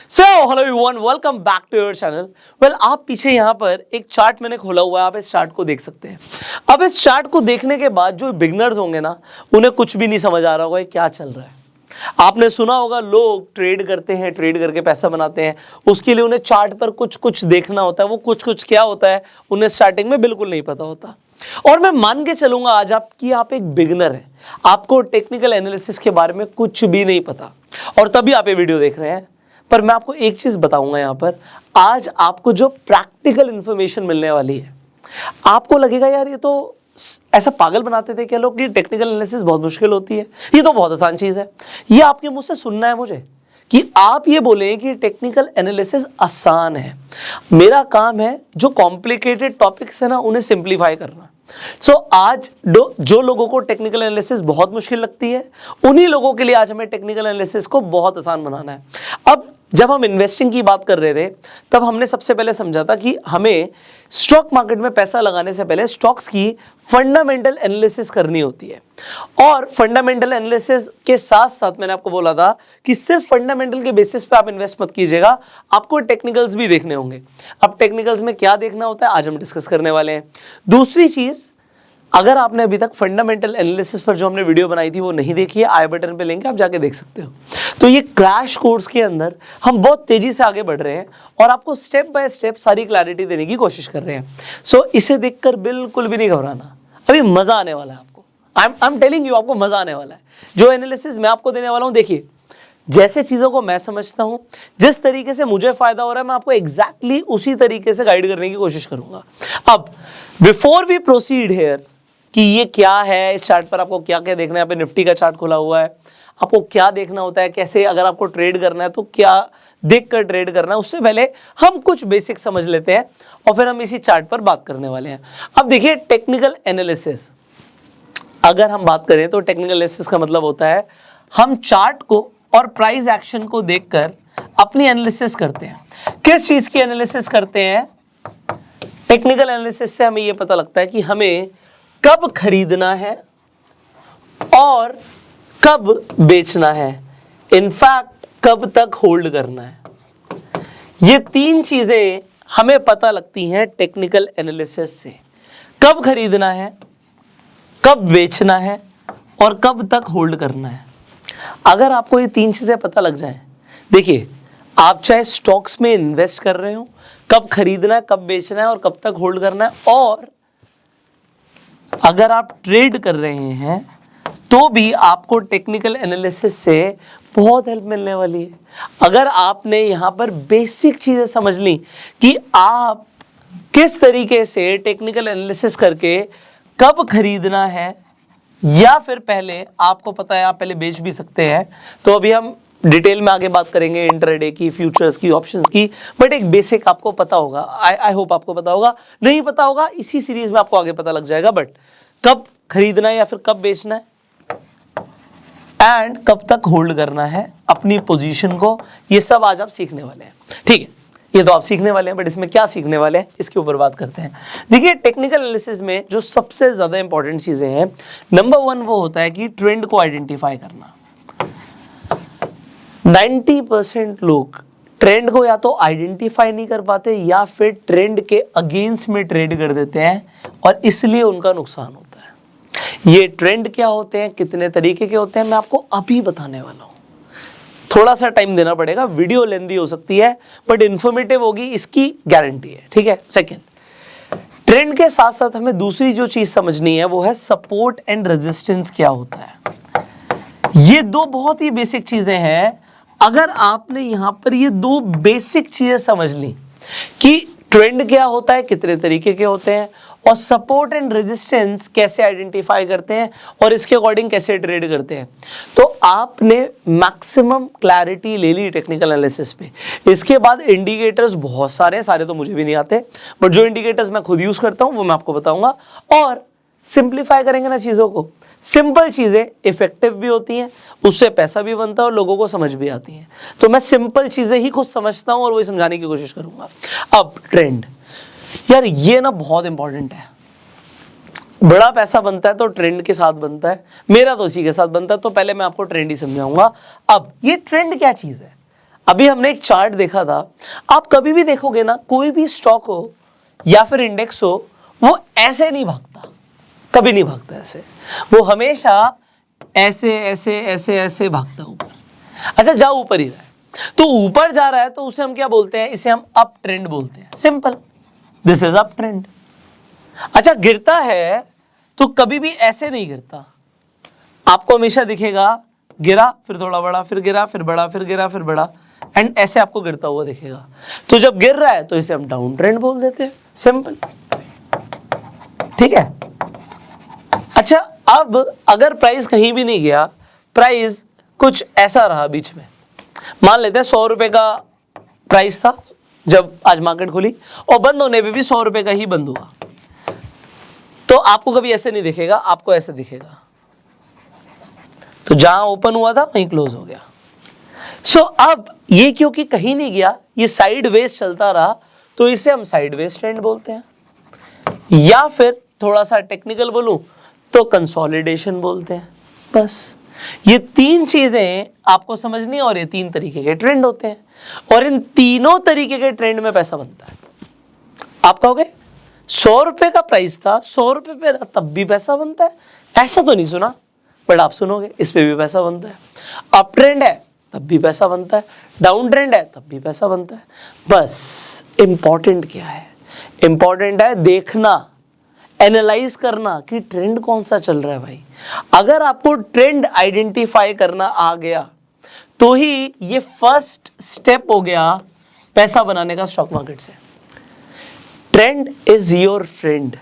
So hello everyone, welcome back to your channel. Well, आप पीछे यहाँ पर एक चार्ट मैंने खोला हुआ है, आप इस चार्ट को देख सकते हैं। अब इस चार्ट को देखने के बाद जो बिगनर्स होंगे ना, उन्हें कुछ भी नहीं समझ आ रहा होगा क्या चल रहा है। आपने सुना होगा लोग ट्रेड करते हैं, ट्रेड करके पैसा बनाते हैं, उसके लिए उन्हें चार्ट पर कुछ कुछ देखना होता है। वो कुछ कुछ क्या होता है उन्हें स्टार्टिंग में बिल्कुल नहीं पता होता। और मैं मान के चलूंगा आज आप एक बिगनर है, आपको टेक्निकल एनालिसिस के बारे में कुछ भी नहीं पता और तभी आप ये वीडियो देख रहे हैं। पर मैं आपको एक चीज बताऊंगा, यहाँ पर आज आपको जो प्रैक्टिकल इंफॉर्मेशन मिलने वाली है, आपको लगेगा यार ये तो ऐसा पागल बनाते थे क्या लोग कि टेक्निकल एनालिसिस बहुत मुश्किल होती है, ये तो बहुत आसान चीज है। ये आपके मुंह से सुनना है मुझे कि आप ये बोलें कि टेक्निकल एनालिसिस आसान है। मेरा काम है जो कॉम्प्लिकेटेड टॉपिक्स है ना, उन्हें सिंप्लीफाई करना। आज जो लोगों को टेक्निकल एनालिसिस बहुत मुश्किल लगती है, उन्हीं लोगों के लिए आज हमें टेक्निकल एनालिसिस को बहुत आसान बनाना है। अब जब हम इन्वेस्टिंग की बात कर रहे थे, तब हमने सबसे पहले समझा था कि हमें स्टॉक मार्केट में पैसा लगाने से पहले स्टॉक्स की फंडामेंटल एनालिसिस करनी होती है। और फंडामेंटल एनालिसिस के साथ साथ मैंने आपको बोला था कि सिर्फ फंडामेंटल के बेसिस पे आप इन्वेस्ट मत कीजिएगा, आपको टेक्निकल्स भी देखने होंगे। अब टेक्निकल्स में क्या देखना होता है आज हम डिस्कस करने वाले हैं। दूसरी चीज, अगर आपने अभी तक फंडामेंटल एनालिसिस पर जो हमने वीडियो बनाई थी वो नहीं देखी है, आई बटन पे लिंक है, आप जाके देख सकते हो। तो ये क्रैश कोर्स के अंदर हम बहुत तेजी से आगे बढ़ रहे हैं और आपको स्टेप बाय स्टेप सारी क्लैरिटी देने की कोशिश कर रहे हैं। इसे देखकर बिल्कुल भी नहीं घबराना, अभी मजा आने वाला है आपको। आई एम टेलिंग यू, आपको मजा आने वाला है। जो एनालिसिस मैं आपको देने वाला हूँ, देखिए जैसे चीजों को मैं समझता हूं, जिस तरीके से मुझे फायदा हो रहा है, मैं आपको एग्जैक्टली उसी तरीके से गाइड करने की कोशिश करूंगा। अब बिफोर वी प्रोसीड हेयर कि ये क्या है, इस चार्ट पर आपको क्या क्या देखना है। यहाँ पे निफ्टी का चार्ट खुला हुआ है, आपको क्या देखना होता है, कैसे अगर आपको ट्रेड करना है तो क्या देखकर ट्रेड करना है, उससे पहले हम कुछ बेसिक समझ लेते हैं और फिर हम इसी चार्ट पर बात करने वाले हैं। अब देखिए, टेक्निकल एनालिसिस अगर हम बात करें तो टेक्निकल एनालिसिस का मतलब होता है हम चार्ट को और प्राइस एक्शन को देखकर अपनी एनालिसिस करते हैं। किस चीज की एनालिसिस करते हैं? टेक्निकल एनालिसिस से हमें यह पता लगता है कि हमें कब खरीदना है और कब बेचना है, इनफैक्ट कब तक होल्ड करना है। ये तीन चीजें हमें पता लगती हैं टेक्निकल एनालिसिस से। कब खरीदना है, कब बेचना है और कब तक होल्ड करना है। अगर आपको ये तीन चीजें पता लग जाए, देखिए आप चाहे स्टॉक्स में इन्वेस्ट कर रहे हो, कब खरीदना है, कब बेचना है और कब तक होल्ड करना है, और अगर आप ट्रेड कर रहे हैं तो भी आपको टेक्निकल एनालिसिस से बहुत हेल्प मिलने वाली है। अगर आपने यहां पर बेसिक चीजें समझ ली कि आप किस तरीके से टेक्निकल एनालिसिस करके कब खरीदना है, या फिर पहले आपको पता है आप पहले बेच भी सकते हैं, तो अभी हम डिटेल में आगे बात करेंगे इंट्राडे की, फ्यूचर्स की, ऑप्शंस की। बट एक बेसिक आपको पता होगा, आई होप आपको पता होगा। नहीं पता होगा, इसी सीरीज में आपको आगे पता लग जाएगा। बट कब खरीदना है या फिर कब बेचना है एंड कब तक होल्ड करना है अपनी पोजीशन को, ये सब आज आप सीखने वाले हैं। ठीक है, ये तो आप सीखने वाले हैं, बट इसमें क्या सीखने वाले हैं इसके ऊपर बात करते हैं। देखिए, टेक्निकल एनालिसिस में जो सबसे ज्यादा इंपॉर्टेंट चीजें हैं, नंबर 1 वो होता है कि ट्रेंड को आइडेंटिफाई करना। 90% लोग ट्रेंड को या तो आइडेंटिफाई नहीं कर पाते या फिर ट्रेंड के अगेंस्ट में ट्रेड कर देते हैं और इसलिए उनका नुकसान होता है। ये ट्रेंड क्या होते हैं, कितने तरीके के होते हैं, मैं आपको अभी बताने वाला हूं। थोड़ा सा टाइम देना पड़ेगा, वीडियो लेंदी हो सकती है बट इंफॉर्मेटिव होगी, इसकी गारंटी है। ठीक है। सेकंड, ट्रेंड के साथ साथ हमें दूसरी जो चीज समझनी है वो है सपोर्ट एंड रेजिस्टेंस क्या होता है। ये दो बहुत ही बेसिक चीजें हैं। अगर आपने यहां पर ये दो बेसिक चीजें समझ ली कि ट्रेंड क्या होता है, कितने तरीके के होते हैं, और सपोर्ट एंड रेजिस्टेंस कैसे आइडेंटिफाई करते हैं और इसके अकॉर्डिंग कैसे ट्रेड करते हैं, तो आपने मैक्सिमम क्लैरिटी ले ली टेक्निकल एनालिसिस पे। इसके बाद इंडिकेटर्स बहुत सारे तो मुझे भी नहीं आते, बट जो इंडिकेटर्स मैं खुद यूज करता हूं वो मैं आपको बताऊंगा। और सिंप्लीफाई करेंगे ना चीजों को, सिंपल चीजें इफेक्टिव भी होती हैं, उससे पैसा भी बनता है और लोगों को समझ भी आती हैं। तो मैं सिंपल चीजें ही खुद समझता हूं और वही समझाने की कोशिश करूंगा। अब ट्रेंड, यार ये ना बहुत इंपॉर्टेंट है। बड़ा पैसा बनता है तो ट्रेंड के साथ बनता है, मेरा तो उसी के साथ बनता है। तो पहले मैं आपको ट्रेंड ही समझाऊंगा। अब ये ट्रेंड क्या चीज है, अभी हमने एक चार्ट देखा था, आप कभी भी देखोगे ना, कोई भी स्टॉक हो या फिर इंडेक्स हो, वो ऐसे नहीं भागता, कभी नहीं भागता ऐसे, वो हमेशा ऐसे ऐसे ऐसे ऐसे भागता ऊपर। अच्छा, जा ऊपर ही रहा है, तो ऊपर जा रहा है तो उसे हम क्या बोलते हैं, इसे हम अप ट्रेंड बोलते हैं, simple, this is up trend. अच्छा, गिरता है तो कभी भी ऐसे नहीं गिरता, आपको हमेशा दिखेगा गिरा फिर थोड़ा बड़ा, फिर गिरा फिर बड़ा, फिर गिरा फिर बड़ा, एंड ऐसे आपको गिरता हुआ दिखेगा। तो जब गिर रहा है तो इसे हम डाउन ट्रेंड बोल देते हैं, सिंपल, ठीक है। अच्छा, अब अगर प्राइस कहीं भी नहीं गया, प्राइस कुछ ऐसा रहा बीच में, मान लेते हैं 100 रुपए का प्राइस था जब आज मार्केट खुली, और बंद होने पे भी 100 रुपए का ही बंद हुआ, तो आपको कभी ऐसे नहीं दिखेगा, आपको ऐसे दिखेगा। तो जहां ओपन हुआ था वहीं क्लोज हो गया। सो अब ये क्योंकि कहीं नहीं गया, ये साइडवेज चलता रहा, तो इसे हम साइडवेज ट्रेंड बोलते हैं, या फिर थोड़ा सा टेक्निकल बोलूं तो कंसोलिडेशन बोलते हैं। बस ये तीन चीजें आपको समझनी है, और ये तीन तरीके के ट्रेंड होते हैं, और इन तीनों तरीके के ट्रेंड में पैसा बनता है। आप कहोगे 100 रुपए का प्राइस था, 100 रुपए पे तब भी पैसा बनता है, ऐसा तो नहीं सुना, बट आप सुनोगे इस पे भी पैसा बनता है। अप ट्रेंड है तब भी पैसा बनता है, डाउन ट्रेंड है तब भी पैसा बनता है। बस इंपॉर्टेंट क्या है, इंपॉर्टेंट है देखना, एनालाइज करना कि ट्रेंड कौन सा चल रहा है भाई। अगर आपको ट्रेंड आइडेंटिफाई करना आ गया तो ही ये फर्स्ट स्टेप हो गया पैसा बनाने का स्टॉक मार्केट से। ट्रेंड इज योर फ्रेंड,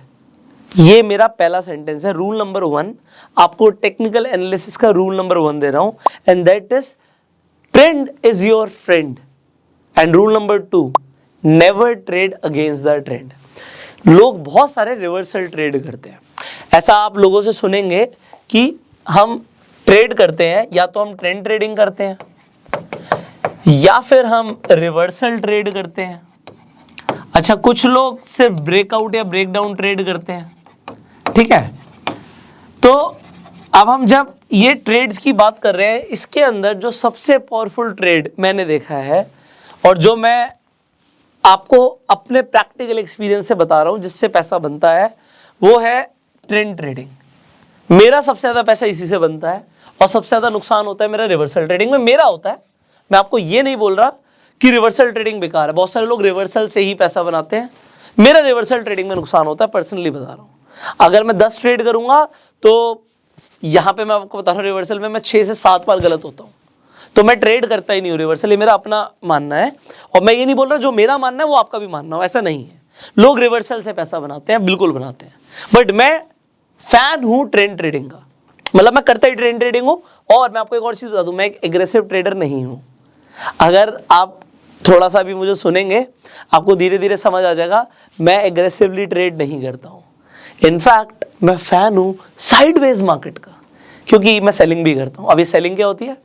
ये मेरा पहला सेंटेंस है। रूल नंबर 1, आपको टेक्निकल एनालिसिस का रूल नंबर 1 दे रहा हूं, and that is trend is your friend. And rule number 2, never trade against the trend. लोग बहुत सारे रिवर्सल ट्रेड करते हैं, ऐसा आप लोगों से सुनेंगे कि हम ट्रेड करते हैं, या तो हम ट्रेंड ट्रेडिंग करते हैं या फिर हम रिवर्सल ट्रेड करते हैं। अच्छा, कुछ लोग सिर्फ ब्रेकआउट या ब्रेकडाउन ट्रेड करते हैं, ठीक है। तो अब हम जब ये ट्रेड्स की बात कर रहे हैं, इसके अंदर जो सबसे पावरफुल ट्रेड मैंने देखा है, और जो मैं आपको अपने प्रैक्टिकल एक्सपीरियंस से बता रहा हूं जिससे पैसा बनता है, वो है ट्रेंड ट्रेडिंग। मेरा सबसे ज्यादा पैसा इसी से बनता है, और सबसे ज्यादा नुकसान होता है मेरा रिवर्सल ट्रेडिंग में। मेरा होता है, मैं आपको ये नहीं बोल रहा कि रिवर्सल ट्रेडिंग बेकार है, बहुत सारे लोग रिवर्सल से ही पैसा बनाते हैं। मेरा रिवर्सल ट्रेडिंग में नुकसान होता है, पर्सनली बता रहा हूं। अगर मैं 10 ट्रेड करूंगा तो यहां पे मैं आपको बता रहा हूं, रिवर्सल में मैं 6 से 7 बार गलत होता हूं, तो मैं ट्रेड करता ही नहीं हूं रिवर्सल। ये मेरा अपना मानना है, और मैं ये नहीं बोल रहा जो मेरा मानना है वो आपका भी मानना हो, ऐसा नहीं है। लोग रिवर्सल से पैसा बनाते हैं, बिल्कुल बनाते हैं, बट मैं फैन हूं ट्रेंड ट्रेडिंग का, मतलब मैं करता ही ट्रेंड ट्रेडिंग हूं। और मैं आपको एक और चीज बता दूं, मैं एक एग्रेसिव ट्रेडर नहीं हूं। अगर आप थोड़ा सा भी मुझे सुनेंगे, आपको धीरे धीरे समझ आ जाएगा, मैं एग्रेसिवली ट्रेड नहीं करता हूं। इनफैक्ट मैं फैन हूं साइडवेज मार्केट का, क्योंकि मैं सेलिंग भी करता हूं। अभी सेलिंग क्या होती है,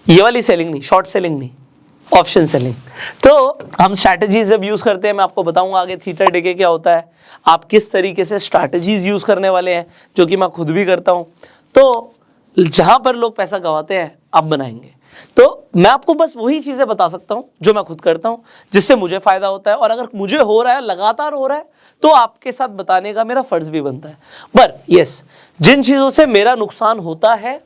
ये वाली सेलिंग नहीं, शॉर्ट सेलिंग नहीं, ऑप्शन सेलिंग। तो हम स्ट्रैटेजीज जब यूज करते हैं, मैं आपको बताऊंगा आगे थीटा डेके क्या होता है, आप किस तरीके से स्ट्रैटेजीज यूज करने वाले हैं, जो कि मैं खुद भी करता हूं। तो जहां पर लोग पैसा गंवाते हैं, आप बनाएंगे। तो मैं आपको बस वही चीजें बता सकता हूं जो मैं खुद करता हूं, जिससे मुझे फायदा होता है, और अगर मुझे हो रहा है, लगातार हो रहा है, तो आपके साथ बताने का मेरा फर्ज भी बनता है। पर यस, जिन चीजों से मेरा नुकसान होता है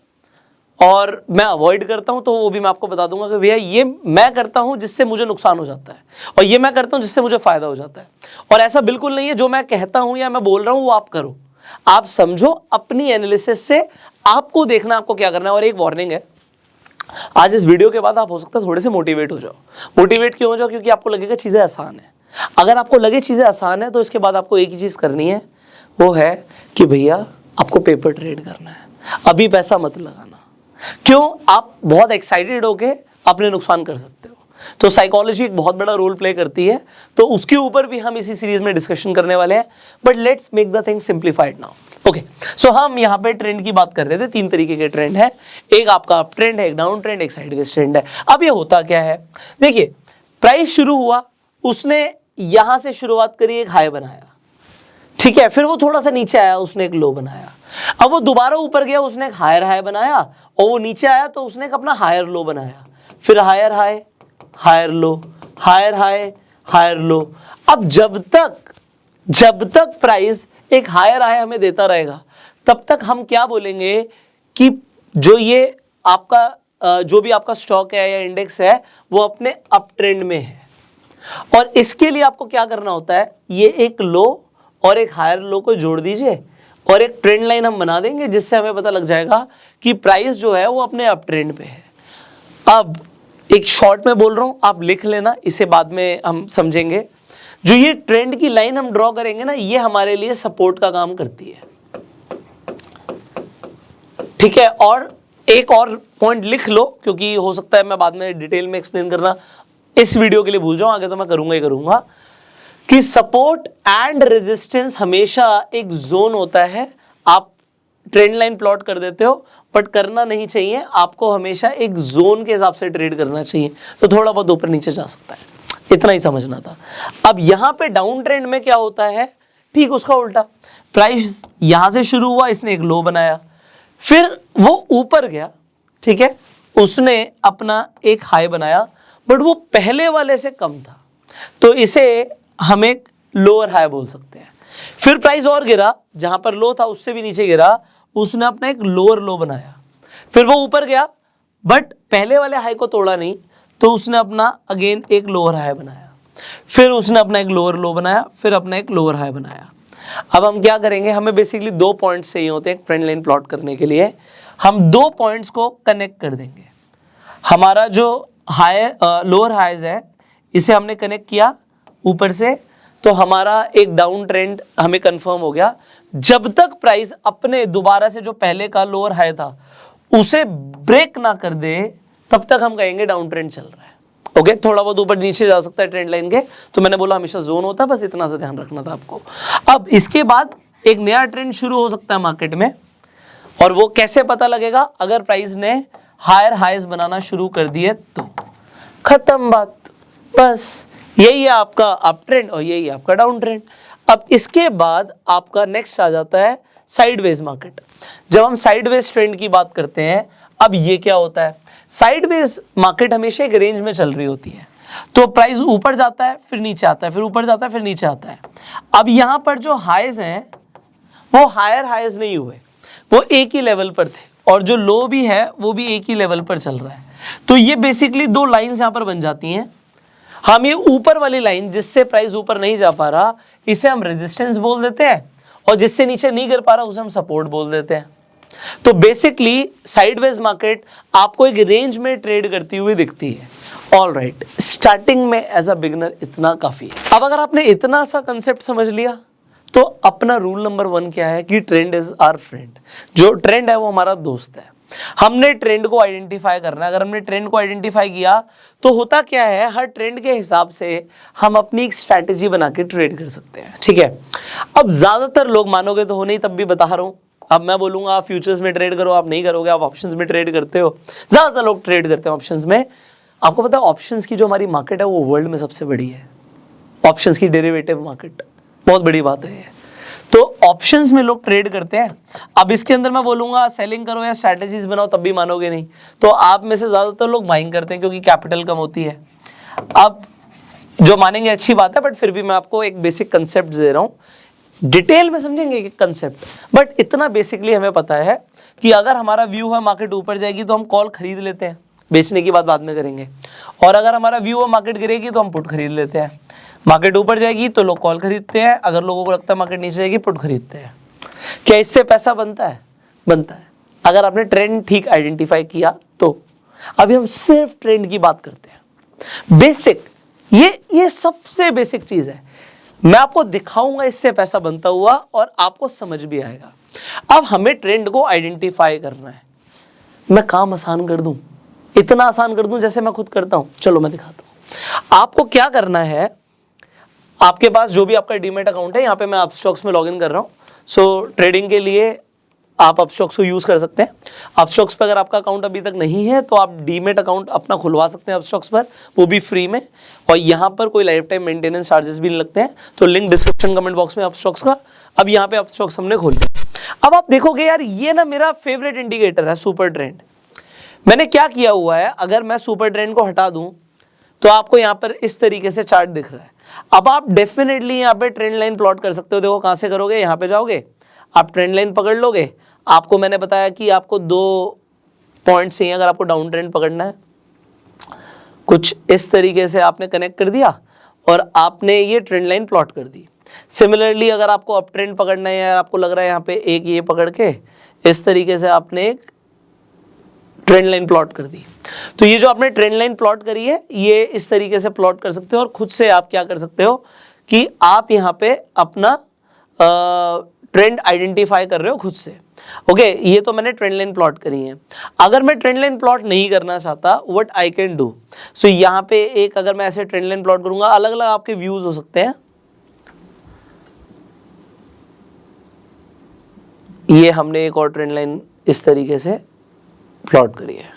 और मैं अवॉइड करता हूं, तो वो भी मैं आपको बता दूंगा कि भैया ये मैं करता हूं जिससे मुझे नुकसान हो जाता है, और ये मैं करता हूं जिससे मुझे फायदा हो जाता है। और ऐसा बिल्कुल नहीं है जो मैं कहता हूं या मैं बोल रहा हूं वो आप करो, आप समझो अपनी एनालिसिस से, आपको देखना आपको क्या करना है। और एक वार्निंग है, आज इस वीडियो के बाद आप हो सकता है थोड़े से मोटिवेट हो जाओ। मोटिवेट क्यों हो जाओ, क्योंकि आपको लगेगा चीजें आसान है। अगर आपको लगे चीजें आसान है, तो इसके बाद आपको एक ही चीज करनी है, वो है कि भैया आपको पेपर ट्रेड करना है, अभी पैसा मत लगाना। क्यों, आप बहुत एक्साइटेड होके अपने नुकसान कर सकते हो। तो साइकोलॉजी एक बहुत बड़ा रोल प्ले करती है, तो उसके ऊपर भी हम इसी सीरीज में डिस्कशन करने वाले हैं। But let's make the thing simplified now. Okay, so हम यहाँ पे ट्रेंड की बात कर रहे थे। 3 तरीके के ट्रेंड है, एक आपका अप ट्रेंड है, एक डाउन ट्रेंड, एक साइडवेज ट्रेंड है। अब ये होता क्या है, देखिए प्राइस शुरू हुआ, उसने यहां से शुरुआत करी, एक हाई बनाया, ठीक है, फिर वो थोड़ा सा नीचे आया, उसने एक लो बनाया, अब वो दोबारा ऊपर गया, उसने एक हायर हाई बनाया, और वो नीचे आया तो उसने एक अपना हायर लो बनाया, फिर higher high, higher low, higher high, higher low. अब जब तक प्राइस एक हायर हाई हमें देता रहेगा तब तक हम क्या बोलेंगे कि जो ये आपका जो भी आपका स्टॉक है या इंडेक्स है वो अपने अप ट्रेंड में है। और इसके लिए आपको क्या करना होता है, ये एक लो और एक हायर लो को जोड़ दीजिए और एक ट्रेंड लाइन हम बना देंगे जिससे हमें पता लग जाएगा कि प्राइस जो है वो अपने अप ट्रेंड पे है। अब एक शॉर्ट में बोल रहा हूं, आप लिख लेना, इसे बाद में हम समझेंगे। जो ये ट्रेंड की लाइन हम ड्रॉ करेंगे ना, ये हमारे लिए सपोर्ट का काम करती है, ठीक है। और एक और पॉइंट लिख लो, क्योंकि हो सकता है मैं बाद में डिटेल में एक्सप्लेन करना इस वीडियो के लिए भूल जाऊं, आगे तो मैं करूंगा ही करूंगा, कि सपोर्ट एंड रेजिस्टेंस हमेशा एक जोन होता है। आप ट्रेंड लाइन प्लॉट कर देते हो बट करना नहीं चाहिए, आपको हमेशा एक जोन के हिसाब से ट्रेड करना चाहिए, तो थोड़ा बहुत ऊपर नीचे जा सकता है, इतना ही समझना था। अब यहां पे डाउन ट्रेंड में क्या होता है, ठीक उसका उल्टा, प्राइस यहां से शुरू हुआ, इसने एक लो बनाया, फिर वो ऊपर गया, ठीक है, उसने अपना एक हाई बनाया बट वो पहले वाले से कम था, तो इसे हम एक लोअर हाई बोल सकते हैं। फिर प्राइस और गिरा, जहां पर लो था उससे भी नीचे गिरा, उसने अपना एक लोअर लो बनाया, फिर वो ऊपर गया बट पहले वाले हाई को तोड़ा नहीं, तो उसने अपना अगेन एक लोअर हाई बनाया, फिर उसने अपना एक लोअर लो बनाया, फिर अपना एक लोअर हाई बनाया। अब हम क्या करेंगे, हमें बेसिकली 2 पॉइंट्स चाहिए होते हैं एक ट्रेंड लाइन प्लॉट करने के लिए। हम 2 पॉइंट्स को कनेक्ट कर देंगे। हमारा जो हाई लोअर हाईज है इसे हमने कनेक्ट किया ऊपर से, तो हमारा एक डाउन ट्रेंड हमें कंफर्म हो गया। जब तक प्राइस अपने दोबारा से जो पहले का लोअर हाई था उसे ब्रेक ना कर दे तब तक हम कहेंगे डाउन ट्रेंड चल रहा है। ओके, थोड़ा बहुत ऊपर नीचे जा सकता है ट्रेंड लाइन के, तो मैंने बोला हमेशा जोन होता है, बस इतना सा ध्यान रखना था आपको। अब इसके बाद एक नया ट्रेंड शुरू हो सकता है मार्केट में, और वो कैसे पता लगेगा, अगर प्राइस ने हायर हाईज बनाना शुरू कर दिए तो खत्म बात, बस यही है आपका अप ट्रेंड और यही है आपका डाउन ट्रेंड। अब इसके बाद आपका नेक्स्ट आ जाता है साइडवेज मार्केट। जब हम साइडवेज ट्रेंड की बात करते हैं, अब ये क्या होता है, साइडवेज मार्केट हमेशा एक रेंज में चल रही होती है, तो प्राइस ऊपर जाता है फिर नीचे आता है, फिर ऊपर जाता है फिर नीचे आता है। अब यहां पर जो हाईज हैं वो हायर हाईज नहीं हुए, वो एक ही लेवल पर थे, और जो लो भी है वो भी एक ही लेवल पर चल रहा है। तो ये बेसिकली 2 लाइंस यहां पर बन जाती हैं। हम ये ऊपर वाली लाइन जिससे प्राइस ऊपर नहीं जा पा रहा, इसे हम रेजिस्टेंस बोल देते हैं, और जिससे नीचे नहीं गिर पा रहा उसे हम सपोर्ट बोल देते हैं। तो बेसिकली साइडवेज मार्केट आपको एक रेंज में ट्रेड करती हुई दिखती है। ऑलराइट, स्टार्टिंग में एज अ बिगिनर इतना काफी है। अब अगर आपने इतना सा कंसेप्ट समझ लिया तो अपना रूल नंबर 1 क्या है कि ट्रेंड इज आवर फ्रेंड। जो ट्रेंड है वो हमारा दोस्त है, हमने ट्रेंड को आइडेंटिफाई करना है। अगर हमने ट्रेंड को आइडेंटिफाई किया तो होता क्या है, हर ट्रेंड के हिसाब से हम अपनी एक स्ट्रैटेजी बना के ट्रेड कर सकते हैं, ठीक है। अब ज्यादातर लोग, मानोगे तो हो नहीं, तब भी बता रहा हूं, अब मैं बोलूंगा आप फ्यूचर्स में ट्रेड करो, आप नहीं करोगे, आप ऑप्शंस में ट्रेड करते हो। ज्यादातर लोग ट्रेड करते हैं ऑप्शंस में। आपको पता है ऑप्शंस की जो हमारी मार्केट है वो वर्ल्ड में सबसे बड़ी है, ऑप्शंस की डेरिवेटिव मार्केट, बहुत बड़ी बात है। तो ऑप्शंस में लोग ट्रेड करते हैं। अब इसके अंदर मैं बोलूंगा सेलिंग करो या स्ट्रैटेजीज बनाओ, तब भी मानोगे नहीं। तो आप में से ज्यादातर लोग बाइंग करते हैं क्योंकि कैपिटल कम होती है। अब जो मानेंगे अच्छी बात है, बट फिर भी मैं आपको एक बेसिक कंसेप्ट दे रहा हूं, डिटेल में समझेंगे एक कंसेप्ट, बट इतना बेसिकली हमें पता है कि अगर हमारा व्यू है मार्केट ऊपर जाएगी तो हम कॉल खरीद लेते हैं, बेचने की बात बाद में करेंगे। और अगर हमारा व्यू है मार्केट गिरेगी तो हम पुट खरीद लेते हैं। मार्केट ऊपर जाएगी तो लोग कॉल खरीदते हैं, अगर लोगों को लगता है मार्केट नीचे जाएगी पुट खरीदते हैं। क्या इससे पैसा बनता है? बनता है, अगर आपने ट्रेंड ठीक आइडेंटिफाई किया तो। अभी हम सिर्फ ट्रेंड की बात करते हैं, बेसिक, ये सबसे बेसिक चीज है। मैं आपको दिखाऊंगा इससे पैसा बनता हुआ और आपको समझ भी आएगा। अब हमें ट्रेंड को आइडेंटिफाई करना है। मैं काम आसान कर दूं, इतना आसान कर दूं जैसे मैं खुद करता हूं। चलो मैं दिखाता हूं। आपको क्या करना है, आपके पास जो भी आपका डीमैट अकाउंट है, यहाँ पे मैं अपस्टॉक्स में लॉगिन कर रहा हूँ। सो ट्रेडिंग के लिए आप अपस्टॉक्स को यूज कर सकते हैं। अपस्टॉक्स पर अगर आपका अकाउंट अभी तक नहीं है तो आप डीमैट अकाउंट अपना खुलवा सकते हैं अपस्टॉक्स पर, वो भी फ्री में। और यहाँ पर कोई लाइफ टाइम मेंटेनेंस चार्जेस भी नहीं लगते हैं। तो लिंक डिस्क्रिप्शन कमेंट बॉक्स में अपस्टॉक्स का। अब यहाँ पे अपस्टॉक्स हमने खोल दिया। अब आप देखोगे यार, ये ना मेरा फेवरेट इंडिकेटर है सुपर ट्रेंड। मैंने क्या किया हुआ है, अगर मैं सुपर ट्रेंड को हटा दूं तो आपको यहाँ पर इस तरीके से चार्ट दिख रहा है। अब आप डेफिनेटली यहाँ पे ट्रेंड लाइन प्लॉट कर सकते हो। देखो कहाँ से करोगे, यहाँ पे जाओगे, आप ट्रेंड लाइन पकड़ लोगे। आपको मैंने बताया कि आपको 2 पॉइंट्स चाहिए अगर आपको डाउन ट्रेंड पकड़ना है। कुछ इस तरीके से आपने कनेक्ट कर दिया और आपने ये ट्रेंड लाइन प्लॉट कर दी। सिमिलरली अगर आपको अप ट्रेंड पकड़ना है या आपको लग रहा है यहाँ पे एक ये पकड़ के इस तरीके से आपने एक ट्रेंड लाइन प्लॉट कर दी। तो ये जो आपने ट्रेंड लाइन प्लॉट करी है ये इस तरीके से प्लॉट कर सकते हो और खुद से आप क्या कर सकते हो कि आप यहाँ पे अपना ट्रेंड आइडेंटिफाई कर रहे हो खुद से। ओके, ये तो मैंने ट्रेंड लाइन प्लॉट करी है। अगर मैं ट्रेंड लाइन प्लॉट नहीं करना चाहता, व्हाट आई कैन डू, सो यहाँ पे एक अगर मैं ऐसे ट्रेंड लाइन प्लॉट करूंगा, अलग अलग आपके व्यूज हो सकते हैं। ये हमने एक और ट्रेंड लाइन इस तरीके से प्लॉट करी है।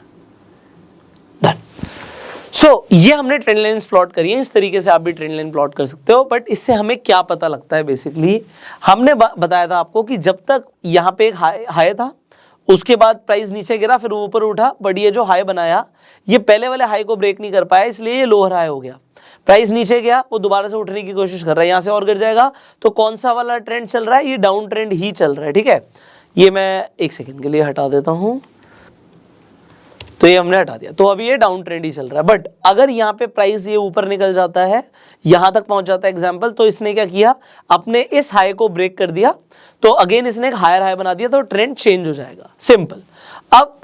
डन। सो ये हमने ट्रेंड लाइंस प्लॉट करी है। इस तरीके से आप भी ट्रेंड लाइन प्लॉट कर सकते हो। बट इससे हमें क्या पता लगता है, बेसिकली हमने बताया था आपको कि जब तक यहाँ पे एक हाई था, उसके बाद प्राइस नीचे गिरा, फिर ऊपर उठा, बट ये जो हाई बनाया ये पहले वाले हाई को ब्रेक नहीं कर पाया, इसलिए ये लोअर हाई हो गया। प्राइस नीचे गया, वो दोबारा से उठने की कोशिश कर रहा है, यहाँ से और गिर जाएगा। तो कौन सा वाला ट्रेंड चल रहा है, ये डाउन ट्रेंड ही चल रहा है। ठीक है, ये मैं एक सेकेंड के लिए हटा देता हूँ। तो ये हमने हटा दिया, तो अभी ये डाउन ट्रेंड ही चल रहा है। बट अगर यहाँ पे प्राइस ये ऊपर निकल जाता है, यहाँ तक पहुंच जाता है एग्जांपल, तो इसने क्या किया, अपने इस हाई को ब्रेक कर दिया, तो अगेन इसने एक हायर हाई बना दिया, तो ट्रेंड चेंज हो जाएगा। सिंपल। अब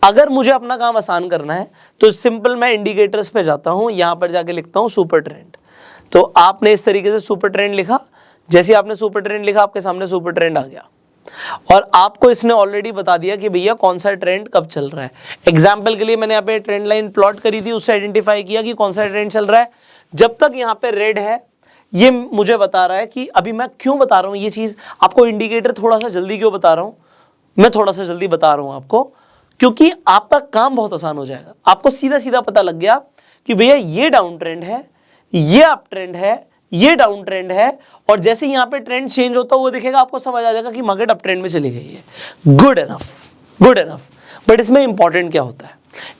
अगर मुझे अपना काम आसान करना है तो सिंपल मैं इंडिकेटर्स पे जाता हूँ, यहाँ पर जाके लिखता हूँ सुपर ट्रेंड। तो आपने इस तरीके से सुपर ट्रेंड लिखा, जैसे आपने सुपर ट्रेंड लिखा आपके सामने सुपर ट्रेंड आ गया और आपको इसने ऑलरेडी बता दिया कि भैया कौन सा ट्रेंड कब चल रहा है। एग्जाम्पल के लिए मैंने यहाँ पे ट्रेंड लाइन प्लॉट करी थी, उससे आइडेंटिफाई किया कि कौन सा ट्रेंड चल रहा है। जब तक यहाँ पे रेड है, ये मुझे बता रहा है कि अभी मैं क्यों बता रहा हूँ ये चीज आपको, इंडिकेटर थोड़ा सा जल्दी क्यों बता रहा हूँ, मैं थोड़ा सा जल्दी बता रहा हूँ आपको, क्योंकि आपका काम बहुत आसान हो जाएगा। आपको सीधा सीधा पता लग गया कि भैया ये डाउन ट्रेंड है, ये अप ट्रेंड है, ये डाउन ट्रेंड है, और जैसे यहाँ पे ट्रेंड चेंज होता हुआ दिखेगा आपको समझ आ जाएगा कि मार्केट अप ट्रेंड में चली गई है। Good enough, good enough. But इसमें इंपॉर्टेंट क्या होता है,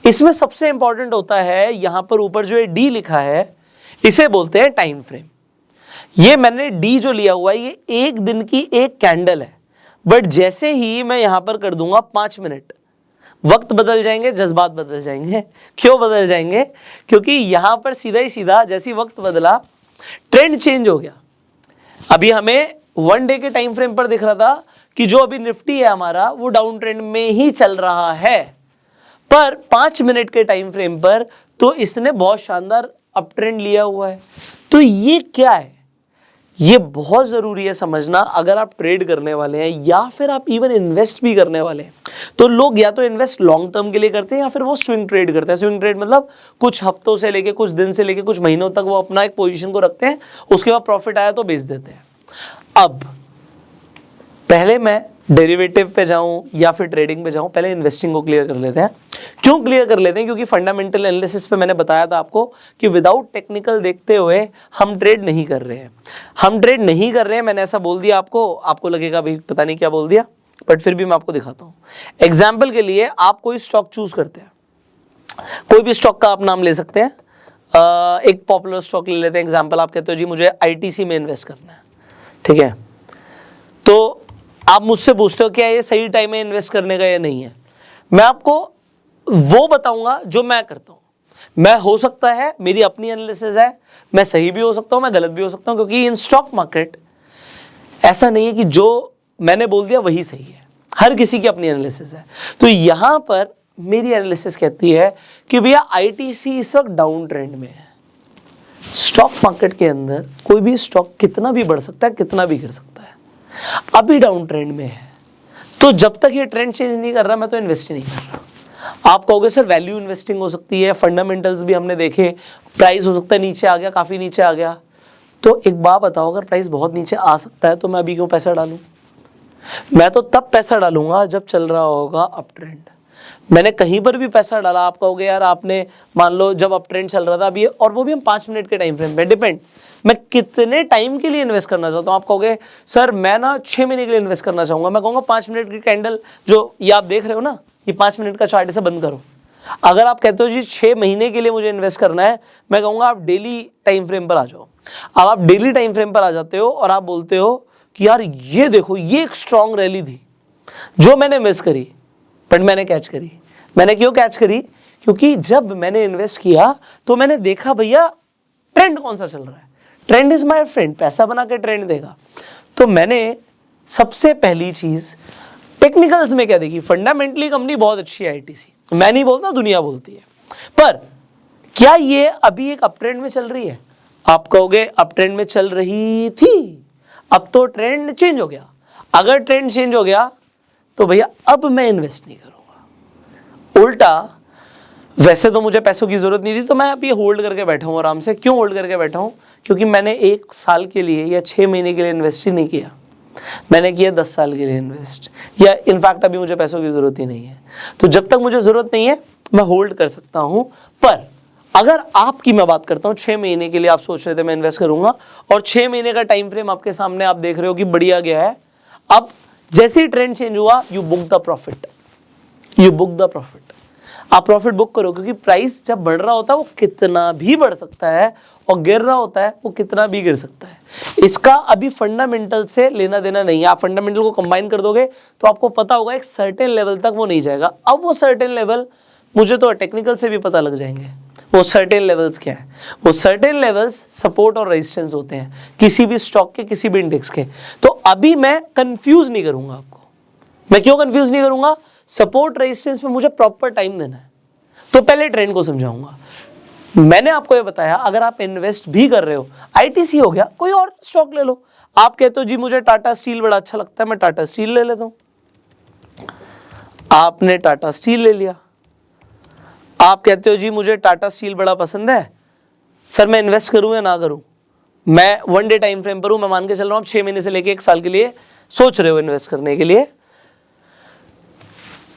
इसमें सबसे इंपॉर्टेंट होता है यहाँ पर ऊपर जो डी लिखा है, इसे बोलते हैं टाइम फ्रेम। ये मैंने डी जो लिया हुआ है ये एक दिन की एक कैंडल है, बट जैसे ही मैं यहां पर कर दूंगा 5 मिनट, वक्त बदल जाएंगे, जज्बात बदल जाएंगे। क्यों बदल जाएंगे, क्योंकि यहां पर सीधा ही सीधा जैसी वक्त बदला ट्रेंड चेंज हो गया। अभी हमें 1 डे के टाइम फ्रेम पर दिख रहा था कि जो अभी निफ्टी है हमारा वो डाउन ट्रेंड में ही चल रहा है, पर 5 मिनट के टाइम फ्रेम पर तो इसने बहुत शानदार अप ट्रेंड लिया हुआ है। तो ये क्या है, ये बहुत जरूरी है समझना। अगर आप ट्रेड करने वाले हैं या फिर आप इवन इन्वेस्ट भी करने वाले हैं, तो लोग या तो इन्वेस्ट लॉन्ग टर्म के लिए करते हैं या फिर वो स्विंग ट्रेड करते हैं। स्विंग ट्रेड मतलब कुछ हफ्तों से लेके, कुछ दिन से लेके, कुछ महीनों तक वो अपना एक पोजीशन को रखते हैं, उसके बाद प्रॉफिट आया तो बेच देते हैं। अब पहले मैं डेरिवेटिव पे जाऊं या फिर ट्रेडिंग पे जाऊं, पहले इन्वेस्टिंग को क्लियर कर लेते हैं। क्यों क्लियर कर लेते हैं, क्योंकि फंडामेंटल एनालिसिस पे मैंने बताया था आपको कि विदाउट टेक्निकल देखते हुए हम ट्रेड नहीं कर रहे हैं। हम ट्रेड नहीं कर रहे हैं, मैंने ऐसा बोल दिया आपको, आपको लगेगा भाई पता नहीं क्या बोल दिया, बट फिर भी मैं आपको दिखाता हूं। एग्जाम्पल के लिए आप कोई स्टॉक चूज करते हैं, कोई भी स्टॉक का आप नाम ले सकते हैं। एक पॉपुलर स्टॉक ले लेते हैं एग्जाम्पल, आप कहते हो जी मुझे ITC में इन्वेस्ट करना है, ठीक है। तो आप मुझसे पूछते हो क्या ये सही टाइम है इन्वेस्ट करने का या नहीं है। मैं आपको वो बताऊंगा जो मैं करता हूं। मैं, हो सकता है मेरी अपनी एनालिसिस है, मैं सही भी हो सकता हूं, मैं गलत भी हो सकता हूं, क्योंकि इन स्टॉक मार्केट ऐसा नहीं है कि जो मैंने बोल दिया वही सही है, हर किसी की अपनी एनालिसिस है। तो यहां पर मेरी एनालिसिस कहती है कि भैया ITC इस वक्त डाउन ट्रेंड में है। स्टॉक मार्केट के अंदर कोई भी स्टॉक कितना भी बढ़ सकता है, कितना भी गिर सकता है, अभी डाउन ट्रेंड में है। तो जब तक ये ट्रेंड चेंज नहीं कर रहा मैं तो इन्वेस्ट ही नहीं कर रहा। आप कहोगे सर वैल्यू इन्वेस्टिंग हो सकती है, फंडामेंटल्स भी हमने देखे, प्राइस हो सकता है नीचे आ गया, काफी नीचे आ गया। तो एक बात बताओ, अगर प्राइस बहुत नीचे आ सकता है तो मैं अभी क्यों पैसा डालूं? मैं तो तब पैसा डालूंगा जब चल रहा होगा अप ट्रेंड। मैंने कहीं पर भी पैसा डाला, आप कहोगे यार आपने मान लो जब अप ट्रेंड चल रहा था अभी, और वो भी हम 5 मिनट के टाइम फ्रेम पे, डिपेंड मैं कितने टाइम के लिए इन्वेस्ट करना चाहता हूँ। आप कहोगे सर मैं ना 6 महीने के लिए इन्वेस्ट करना चाहूंगा। मैं कहूँगा 5 मिनट की कैंडल जो ये आप देख रहे हो ना, ये 5 मिनट का चार्ट, इसे बंद करो। अगर आप कहते हो जी 6 महीने के लिए मुझे इन्वेस्ट करना है, मैं कहूँगा आप डेली टाइम फ्रेम पर आ जाओ। अब आप डेली टाइम फ्रेम पर आ जाते हो और आप बोलते हो कि यार ये देखो, ये एक स्ट्रॉन्ग रैली थी जो मैंने मिस करी, बट मैंने कैच करी। मैंने क्यों कैच करी? क्योंकि जब मैंने इन्वेस्ट किया तो मैंने देखा भैया ट्रेंड कौन सा चल रहा है, ट्रेंड इज माय फ्रेंड, पैसा बना के ट्रेंड देगा। तो मैंने सबसे पहली चीज टेक्निकल्स में क्या देखी, फंडामेंटली कंपनी बहुत अच्छी है आईटीसी, मैं नहीं बोलता, दुनिया बोलती है, पर क्या ये अभी एक अप ट्रेंड में चल रही है? आप कहोगे अप ट्रेंड में चल रही थी, अब तो ट्रेंड चेंज हो गया। अगर ट्रेंड चेंज हो गया तो भैया अब मैं इन्वेस्ट नहीं करूंगा। उल्टा, वैसे तो मुझे पैसों की जरूरत नहीं थी, तो मैं अब ये होल्ड करके बैठा हूँ आराम से। क्यों होल्ड करके बैठा हूँ? क्योंकि मैंने 1 साल के लिए या 6 महीने के लिए इन्वेस्ट ही नहीं किया, मैंने किया 10 साल के लिए इन्वेस्ट, या इनफैक्ट अभी मुझे पैसों की जरूरत ही नहीं है। तो जब तक मुझे जरूरत नहीं है मैं होल्ड कर सकता हूँ। पर अगर आपकी मैं बात करता हूँ 6 महीने के लिए आप सोच रहे थे मैं इन्वेस्ट करूंगा, और 6 महीने का टाइम फ्रेम आपके सामने, आप देख रहे हो कि बढ़िया गया है, अब जैसे ही ट्रेंड चेंज हुआ you book the profit, you book the profit. आप प्रॉफिट बुक करो, क्योंकि प्राइस जब बढ़ रहा होता है वो कितना भी बढ़ सकता है, और गिर रहा होता है वो कितना भी गिर सकता है। इसका अभी फंडामेंटल से लेना देना नहीं है। आप फंडामेंटल को कंबाइन कर दोगे तो आपको पता होगा एक सर्टेन लेवल तक वो नहीं जाएगा। अब वो सर्टेन लेवल मुझे तो टेक्निकल से भी पता लग जाएंगे। वो सर्टेन लेवल्स क्या है? वो सर्टेन लेवल्स सपोर्ट और रेजिस्टेंस होते हैं किसी भी स्टॉक के, किसी भी इंडेक्स के। तो अभी मैं कंफ्यूज नहीं करूंगा आपको। मैं क्यों कंफ्यूज नहीं करूंगा? सपोर्ट रेजिस्टेंस में मुझे प्रॉपर टाइम देना है, तो पहले ट्रेंड को समझाऊंगा। मैंने आपको ये बताया, अगर आप इन्वेस्ट भी कर रहे हो, आईटीसी हो गया, कोई और स्टॉक ले लो। आप कहते हो जी मुझे टाटा स्टील बड़ा अच्छा लगता है, मैं टाटा स्टील ले लेता हूं। आपने टाटा स्टील ले लिया। आप कहते हो जी मुझे टाटा स्टील बड़ा पसंद है, सर मैं इन्वेस्ट करूं या ना करूं? मैं 1 डे टाइम फ्रेम पर हूं, मैं मान के चल रहा हूं आप 6 महीने से लेके 1 साल के लिए सोच रहे हो इन्वेस्ट करने के लिए।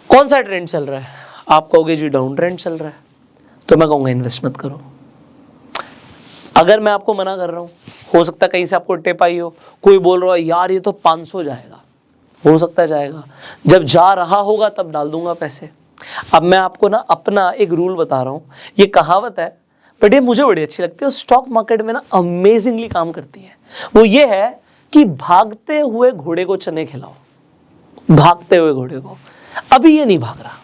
कौन सा ट्रेंड चल रहा है? आप कहोगे जी डाउन ट्रेंड चल रहा है, तो मैं कहूंगा इन्वेस्ट मत करो। अगर मैं आपको मना कर रहा हूं, हो सकता है कहीं से आपको टिप आई हो, कोई बोल रहा है यार ये तो 500 जाएगा, हो सकता है जाएगा, जब जा रहा होगा तब डाल दूंगा पैसे। अब मैं आपको ना अपना एक रूल बता रहा हूं, ये कहावत है बट ये मुझे बड़ी अच्छी लगती है, स्टॉक मार्केट में ना अमेजिंगली काम करती है। वो ये है कि भागते हुए घोड़े को चने खिलाओ, भागते हुए घोड़े को। अभी ये नहीं भाग रहा,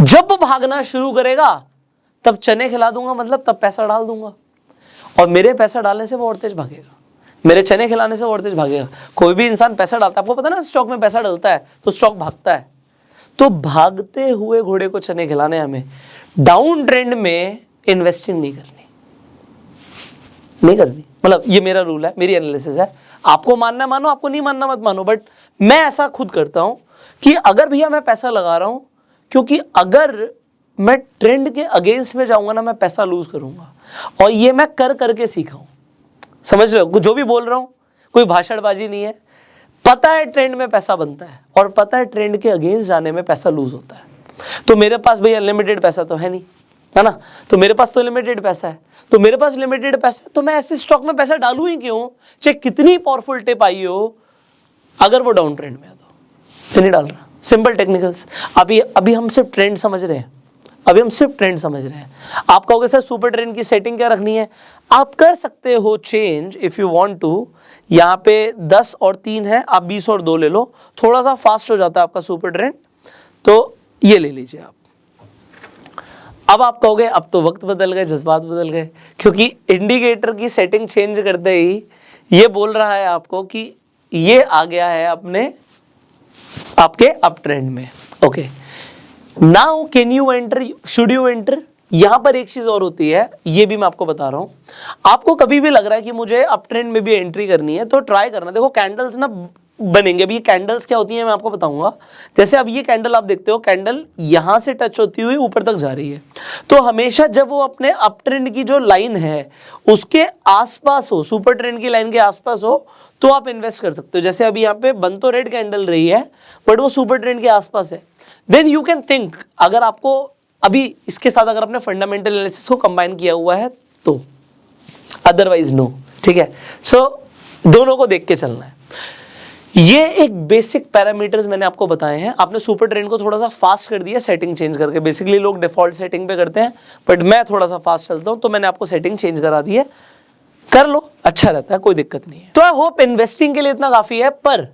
जब भागना शुरू करेगा तब चने खिला दूंगा, मतलब तब पैसा डाल दूंगा, और मेरे पैसा डालने से वो और तेज भागेगा, मेरे चने खिलाने से वो और तेज भागेगा। कोई भी इंसान पैसा डालता है, आपको पता है ना, स्टॉक में पैसा डलता है तो स्टॉक भागता है। तो भागते हुए घोड़े को चने खिलाने हमें। डाउन ट्रेंड में इन्वेस्टिंग नहीं करनी, नहीं करनी, मतलब ये मेरा रूल है, मेरी एनालिसिस है। आपको मानना मानो, आपको नहीं मानना मत मानो, बट मैं ऐसा खुद करता हूं कि अगर भैया मैं पैसा लगा रहा हूं, क्योंकि अगर मैं ट्रेंड के अगेंस्ट में जाऊंगा ना मैं पैसा लूज करूंगा, और ये मैं कर करके सीखा हूं। समझ रहे हो जो भी बोल रहा हूं? कोई भाषणबाजी नहीं है। पता है ट्रेंड में पैसा बनता है, और पता है ट्रेंड के अगेंस्ट जाने में पैसा लूज होता है। तो मेरे पास भैया अनलिमिटेड पैसा तो है नहीं, है ना, तो मेरे पास तो लिमिटेड पैसा है, तो मेरे पास लिमिटेड पैसा है, तो मैं ऐसे स्टॉक में पैसा डालूं ही क्यों, चाहे कितनी पावरफुल टिप आई हो, अगर वो डाउन ट्रेंड में है तो नहीं डाल रहा। Simple technicals. अभी हम सिर्फ ट्रेंड समझ रहे हैं, अभी हम सिर्फ ट्रेंड समझ रहे हैं। आप कहोगे सर सुपर ट्रेंड की सेटिंग क्या रखनी है? आप कर सकते हो change if you want to. यहाँ पे 10 और 3 है, आप 20 और 2 ले लो, थोड़ा सा फास्ट हो जाता है आपका सुपर ट्रेंड, तो ये ले लीजिए आप। अब आप कहोगे अब तो वक्त बदल गए, जज्बात बदल गए, क्योंकि इंडिकेटर की सेटिंग चेंज करते ही ये बोल रहा है आपको कि ये आ गया है अपने आपके अप ट्रेंड में। Okay, now can you enter, should you enter? यहां पर एक चीज और होती है, ये भी मैं आपको बता रहा हूं। आपको कभी भी लग रहा है कि मुझे अप ट्रेंड में भी एंट्री करनी है, तो ट्राई करना। देखो कैंडल्स ना बनेंगे, अभी ये कैंडल्स क्या होती है मैं आपको बताऊंगा। जैसे अब ये कैंडल आप देखते हो, कैंडल यहां से टच होती हुई ऊपर तक जा रही है, तो हमेशा जब वो अपने अप ट्रेंड की जो लाइन है उसके आसपास हो, सुपर ट्रेंड की लाइन के आसपास हो, तो आप इन्वेस्ट कर सकते हो। जैसे अभी यहाँ पे बन तो रेड कैंडल रही है बट वो सुपर ट्रेंड के आसपास है, देन यू कैन थिंक, अगर आपको अभी इसके साथ अगर आपने फंडामेंटल एनालिसिस को कंबाइन किया हुआ है तो, अदरवाइज नो। ठीक है, सो दोनों को देख के चलना है। ये एक बेसिक पैरामीटर्स मैंने आपको बताए हैं। आपने सुपर ट्रेंड को थोड़ा सा फास्ट कर दिया सेटिंग चेंज करके। बेसिकली लोग डिफॉल्ट सेटिंग पे करते हैं, बट मैं थोड़ा सा फास्ट चलता हूं, तो मैंने आपको सेटिंग चेंज करा दी है। कर लो, अच्छा रहता है, कोई दिक्कत नहीं है। तो आई होप इन्वेस्टिंग के लिए इतना काफी है। पर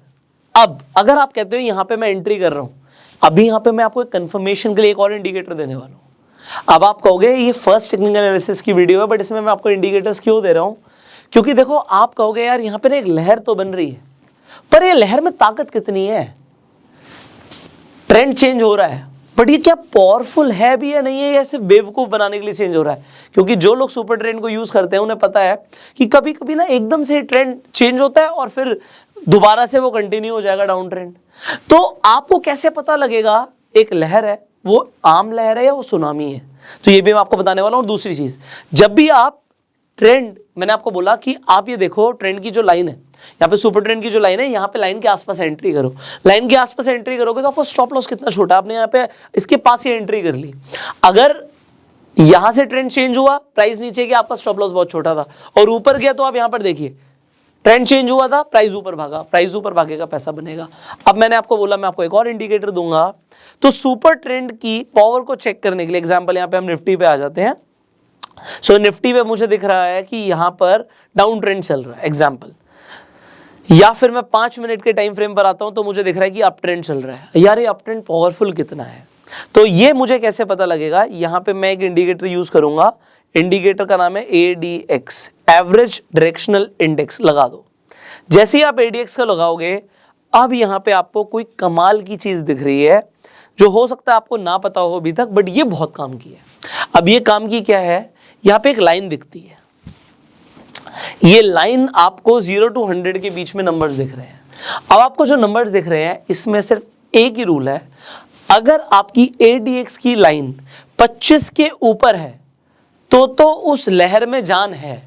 अब अगर आप कहते हो यहां पे मैं एंट्री कर रहा हूं, अभी यहां पे मैं आपको एक कंफर्मेशन के लिए एक और इंडिकेटर देने वाला हूं। अब आप कहोगे ये फर्स्ट टेक्निकल एनालिसिस की वीडियो है, बट इसमें मैं आपको इंडिकेटर्स क्यों दे रहा हूं? क्योंकि देखो, आप कहोगे यार यहां पे ना एक लहर तो बन रही है, पर ये लहर में ताकत कितनी है? ट्रेंड चेंज हो रहा है, बट ये क्या पावरफुल है भी या नहीं है, या सिर्फ बेवकूफ बनाने के लिए चेंज हो रहा है? क्योंकि जो लोग सुपर ट्रेंड को यूज करते हैं उन्हें पता है कि कभी कभी ना एकदम से ट्रेंड चेंज होता है और फिर दोबारा से वो कंटिन्यू हो जाएगा डाउन ट्रेंड। तो आपको कैसे पता लगेगा एक लहर है, वो आम लहर है या वो सुनामी है? तो ये भी मैं आपको बताने वाला हूं। दूसरी चीज, जब भी आप ट्रेंड, मैंने आपको बोला कि आप ये देखो ट्रेंड की जो लाइन है, यहाँ पे सुपर ट्रेंड की जो लाइन है, यहाँ पे लाइन के आसपास एंट्री करो। लाइन के आसपास एंट्री करोगे तो आपको स्टॉप लॉस कितना छोटा, आपने यहाँ पे इसके पास ही एंट्री कर ली। अगर यहां से ट्रेंड चेंज हुआ, प्राइस नीचे गया, आपका स्टॉप लॉस बहुत छोटा था, और ऊपर गया तो आप यहां पर देखिए ट्रेंड चेंज हुआ था, प्राइस ऊपर भागा, प्राइस ऊपर भागेगा, पैसा बनेगा। अब मैंने आपको बोला मैं आपको एक और इंडिकेटर दूंगा। तो सुपर ट्रेंड की पावर को चेक करने के लिए एग्जांपल यहां पे हम निफ्टी पे आ जाते हैं। सो निफ्टी पे मुझे दिख रहा है कि यहां पर डाउन ट्रेंड चल रहा है एग्जांपल, या फिर मैं 5 मिनट के टाइम फ्रेम पर आता हूं तो मुझे दिख रहा है कि अप ट्रेंड चल रहा है। यार ये अप ट्रेंड पावरफुल कितना है? तो ये मुझे कैसे पता लगेगा? यहां पे मैं एक इंडिकेटर यूज करूंगा। इंडिकेटर का नाम है ADX, एवरेज डायरेक्शनल इंडेक्स। लगा दो। जैसे ही आप ADX का लगाओगे, अब यहां पे आपको कोई कमाल की चीज दिख रही है जो हो सकता है आपको ना पता हो अभी तक, बट ये बहुत काम की है। अब ये काम की क्या है? यहां पे एक लाइन दिखती है। ये लाइन आपको 0 to 100 के बीच में नंबर्स दिख रहे हैं। अब आपको जो नंबर्स दिख रहे हैं, इसमें सिर्फ एक ही रूल है, अगर आपकी ADX की लाइन 25 के ऊपर है तो उस लहर में जान है,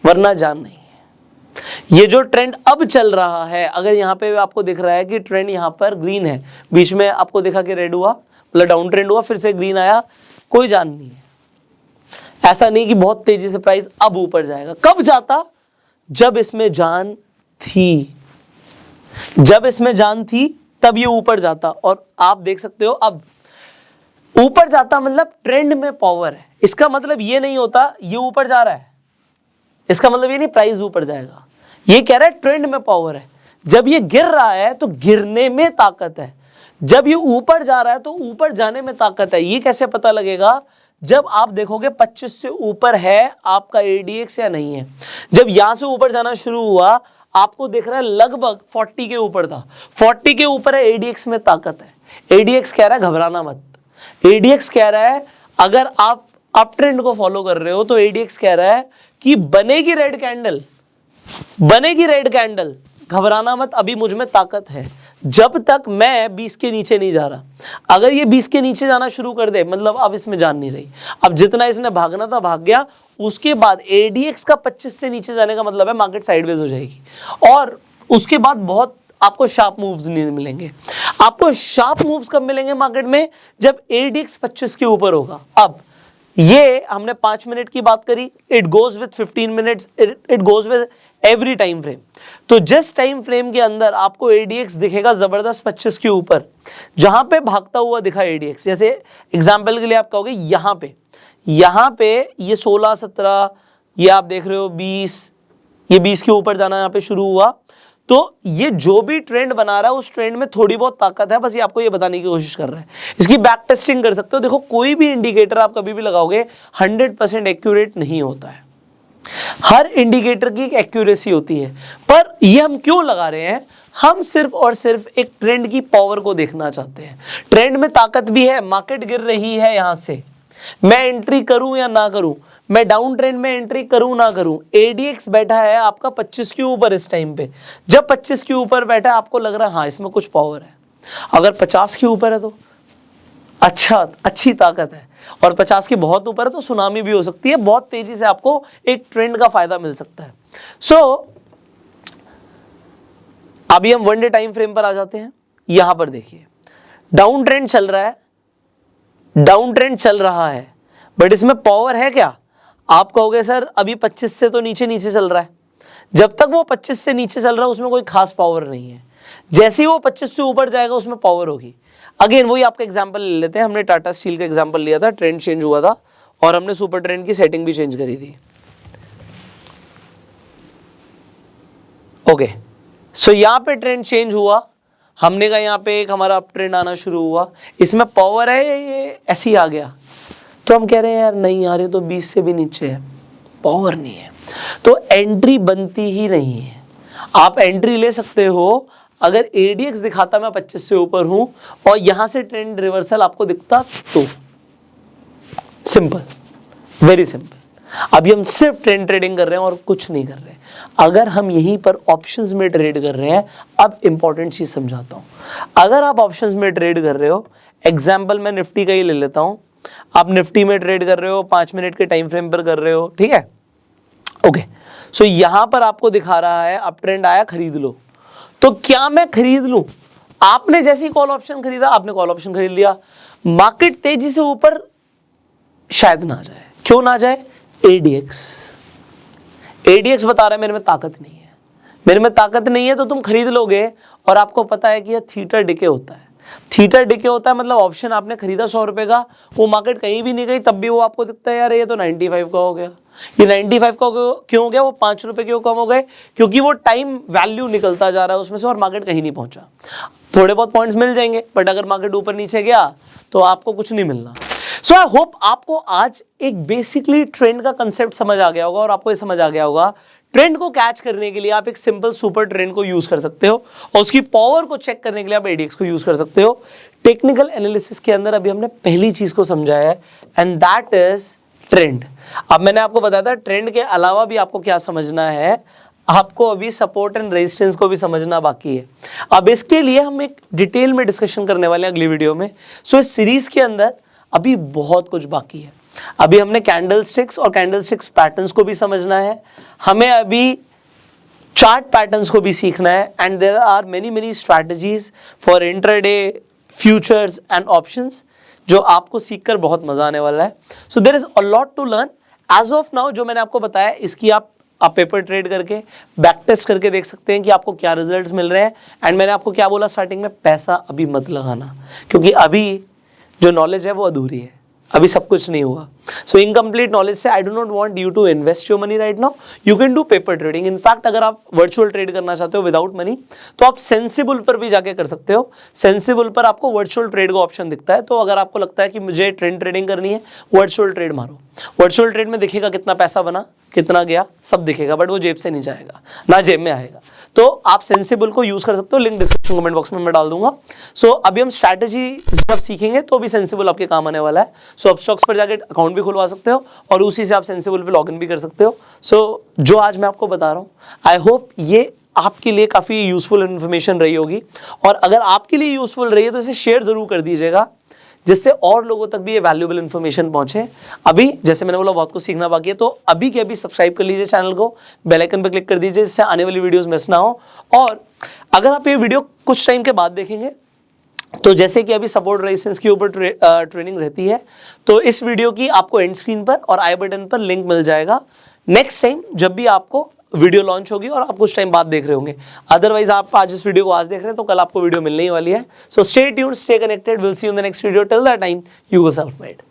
वरना जान नहीं है। ये जो ट्रेंड अब चल रहा है, अगर यहां पे आपको दिख रहा है कि ट्रेंड यहां पर ग्रीन है, बीच में आपको दिखा कि रेड हुआ, मतलब डाउन ट्रेंड हुआ, फिर से ग्रीन आया, कोई जान नहीं है। ऐसा नहीं कि बहुत तेजी से प्राइस अब ऊपर जाएगा। कब जाता? जब इसमें जान थी। जब इसमें जान थी तब ये ऊपर जाता। और आप देख सकते हो अब ऊपर जाता मतलब ट्रेंड में पावर है। इसका मतलब ये नहीं होता ये ऊपर जा रहा है, इसका मतलब ये नहीं प्राइस ऊपर जाएगा। ये कह रहा है ट्रेंड में पावर है। जब ये गिर रहा है तो गिरने में ताकत है, जब ये ऊपर जा रहा है तो ऊपर जाने में ताकत है। ये कैसे पता लगेगा? जब आप देखोगे 25 से ऊपर है आपका ADX या नहीं है। जब यहां से ऊपर जाना शुरू हुआ, आपको दिख रहा है लगभग 40 के ऊपर था, 40 के ऊपर है, ADX में ताकत है। ADX कह रहा है घबराना मत। ADX कह रहा है अगर आप अप ट्रेंड को फॉलो कर रहे हो तो ADX कह रहा है कि बनेगी रेड कैंडल, बनेगी रेड कैंडल, घबराना मत, अभी मुझ में ताकत है। जब तक मैं 20 के नीचे नहीं जा रहा, अगर ये 20 के नीचे जाना शुरू कर दे, मतलब अब इसमें जान नहीं रही, अब जितना इसने भागना था भाग गया। उसके बाद ADX का 25 से नीचे जाने का मतलब है मार्केट साइडवेज हो जाएगी, और उसके बाद बहुत आपको शार्प मूव्स नहीं मिलेंगे। आपको शार्प मूव्स कब मिलेंगे मार्केट में? जब ADX 25 के ऊपर होगा। अब ये हमने 5 मिनट की बात करी, it goes with 15 minutes, it goes with every time frame. तो जिस टाइम फ्रेम के अंदर आपको ADX दिखेगा जबरदस्त 25 के ऊपर, जहां पे भागता हुआ दिखा ADX, जैसे एग्जांपल के लिए आप कहोगे यहां पे ये 16, 17, ये आप देख रहे हो 20, ये 20 के ऊपर जाना यहां पे शुरू हुआ, तो ये जो भी ट्रेंड बना रहा है उस ट्रेंड में थोड़ी बहुत ताकत है, बस ये आपको ये बताने की कोशिश कर रहा है। इसकी बैक टेस्टिंग कर सकते हो। देखो कोई भी इंडिकेटर आप कभी भी लगाओगे 100% एक्यूरेट नहीं होता है। हर इंडिकेटर की एक एक्यूरेसी होती है, पर ये हम क्यों लगा रहे हैं? हम सिर्फ और सिर्फ एक ट्रेंड की पावर को देखना चाहते हैं। ट्रेंड में ताकत भी है, मार्केट गिर रही है, यहां से मैं एंट्री करूं या ना करूं, मैं डाउन ट्रेंड में एंट्री करूं ना करूं। ADX बैठा है आपका 25 के ऊपर इस टाइम पे। जब 25 के ऊपर बैठा है, आपको लग रहा है हाँ इसमें कुछ पावर है। अगर 50 के ऊपर है तो अच्छी ताकत है, और 50 के बहुत ऊपर है तो सुनामी भी हो सकती है। बहुत तेजी से आपको एक ट्रेंड का फायदा मिल सकता है। अभी हम 1 डे टाइम फ्रेम पर आ जाते हैं। यहां पर देखिए डाउन ट्रेंड चल रहा है, डाउन ट्रेंड चल रहा है, बट इसमें पावर है क्या? आप कहोगे सर अभी 25 से तो नीचे चल रहा है। जब तक वो 25 से नीचे चल रहा है उसमें कोई खास पावर नहीं है, जैसे ही वो 25 से ऊपर जाएगा उसमें पावर होगी। अगेन वही आपका एग्जांपल ले लेते हैं, हमने टाटा स्टील का एग्जांपल लिया था, ट्रेंड चेंज हुआ था और हमने सुपर ट्रेंड की सेटिंग भी चेंज करी थी। ओके, सो यहाँ पे ट्रेंड चेंज हुआ, हमने कहा यहाँ पे एक हमारा अप ट्रेंड आना शुरू हुआ, इसमें पावर है, ये ऐसे ही आ गया, तो हम कह रहे हैं यार नहीं यार ये तो 20 से भी नीचे है, पावर नहीं है, तो एंट्री बनती ही नहीं है। आप एंट्री ले सकते हो अगर एडीएक्स दिखाता मैं 25 से ऊपर हूं और यहां से ट्रेंड रिवर्सल आपको दिखता तो। Simple, very simple. अभी हम सिर्फ ट्रेंड ट्रेडिंग कर रहे हैं और कुछ नहीं कर रहे। अगर हम यहीं पर ऑप्शंस में ट्रेड कर रहे हैं, अब इंपॉर्टेंट चीज समझाता हूं। अगर आप ऑप्शंस में ट्रेड कर रहे हो, एग्जाम्पल मैं निफ्टी का ही ले लेता हूं, आप निफ्टी में ट्रेड कर रहे हो, 5 मिनट के टाइम फ्रेम पर कर रहे हो, ठीक है, ओके। सो यहां पर आपको दिखा रहा है अप ट्रेंड आया, खरीद लो, तो क्या मैं खरीद लूं? आपने जैसे ही कॉल ऑप्शन खरीदा, आपने कॉल ऑप्शन खरीद लिया, मार्केट तेजी से ऊपर शायद ना जाए, क्यों ना जाए? एडीएक्स बता रहा है मेरे में ताकत नहीं है, मेरे में ताकत नहीं है, तो तुम खरीद लोगे और आपको पता है कि यह थीटा डिके होता है। थीटा डिके होता है मतलब ऑप्शन आपने खरीदा 100 रुपए का, वो मार्केट कहीं भी नहीं गई, तब भी वो आपको दिखता है यार ये तो 95 का हो गया। ये 95 का क्यों हो गया? वो 5 रुपए क्यों कम हो गए? क्योंकि वो टाइम वैल्यू निकलता जा रहा है उसमें से और मार्केट कहीं नहीं पहुंचा। थोड़े बहुत पॉइंट्स मिल जाएंगे, बट अगर मार्केट ऊपर नीचे गया तो आपको कुछ नहीं मिलना। सो आई होप आपको आज एक बेसिकली ट्रेंड का कंसेप्ट समझ आ गया होगा और आपको ये समझ आ गया होगा ट्रेंड को कैच करने के लिए आप एक सिंपल सुपर ट्रेंड को यूज कर सकते हो और उसकी पावर को चेक करने के लिए आप एडीएक्स को यूज कर सकते हो। टेक्निकल एनालिसिस के अंदर अभी हमने पहली चीज को समझाया है एंड दैट इज ट्रेंड। अब मैंने आपको बताया था ट्रेंड के अलावा भी आपको क्या समझना है, आपको अभी सपोर्ट एंड रेजिस्टेंस को भी समझना बाकी है। अब इसके लिए हम एक डिटेल में डिस्कशन करने वाले हैं अगली वीडियो में। सो इस सीरीज के अंदर अभी बहुत कुछ बाकी है। अभी हमने कैंडलस्टिक्स और कैंडलस्टिक्स पैटर्न्स को भी समझना है, हमें अभी चार्ट पैटर्न्स को भी सीखना है and there are many strategies for intraday, futures and options जो आपको सीखकर बहुत मजा आने वाला है। So there is a lot to learn as of now. जो मैंने आपको बताया इसकी आप पेपर ट्रेड करके बैक टेस्ट करके देख सकते हैं कि आपको क्या रिजल्ट्स मिल रहे हैं। एंड मैंने आपको क्या बोला स्टार्टिंग में, पैसा अभी मत लगाना, क्योंकि अभी जो नॉलेज है वो अधूरी है, अभी सब कुछ नहीं हुआ। सो इनकम्प्लीट नॉलेज से I do not want you to invest your money right now, you can do paper trading. In fact अगर आप वर्चुअल ट्रेड करना चाहते हो विदाउट मनी तो आप सेंसिबल पर भी जाके कर सकते हो। सेंसिबल पर आपको वर्चुअल ट्रेड का ऑप्शन दिखता है, तो अगर आपको लगता है कि मुझे ट्रेडिंग करनी है, वर्चुअल ट्रेड मारो। वर्चुअल ट्रेड में दिखेगा कितना पैसा बना, कितना गया, सब दिखेगा, बट वो जेब से नहीं जाएगा, ना जेब में आएगा। तो आप सेंसिबल को यूज कर सकते हो, लिंक डिस्क्रिप्शन कमेंट बॉक्स में मैं डाल दूंगा। सो अभी हम स्ट्रैटेजी जब सीखेंगे तो भी सेंसिबल आपके काम आने वाला है। सो अपस्टॉक्स पर जाके अकाउंट भी खुलवा सकते हो और उसी से आप सेंसिबल पे लॉगिन भी कर सकते हो। सो जो आज मैं आपको बता रहा हूँ, आई होप ये आपके लिए काफी यूजफुल इन्फॉर्मेशन रही होगी, और अगर आपके लिए यूजफुल रही है तो इसे शेयर जरूर कर दीजिएगा, जिससे और लोगों तक भी ये वैल्यूएबल इन्फॉर्मेशन पहुंचे। अभी जैसे मैंने बोला बहुत कुछ सीखना बाकी है, तो अभी के अभी सब्सक्राइब कर लीजिए चैनल को, बेल आइकन पर क्लिक कर दीजिए जिससे आने वाली वीडियोस मिस ना हो। और अगर आप ये वीडियो कुछ टाइम के बाद देखेंगे तो जैसे कि अभी सपोर्ट रेजिस्टेंस के ऊपर ट्रेनिंग रहती है, तो इस वीडियो की आपको एंड स्क्रीन पर और आई बटन पर लिंक मिल जाएगा नेक्स्ट टाइम जब भी आपको वीडियो लॉन्च होगी और आप कुछ टाइम बाद देख रहे होंगे। अदरवाइज आप आज इस वीडियो को आज देख रहे हैं तो कल आपको वीडियो मिलने ही वाली है। So stay tuned, stay connected, will see you in the next video. Till that time, you go self made.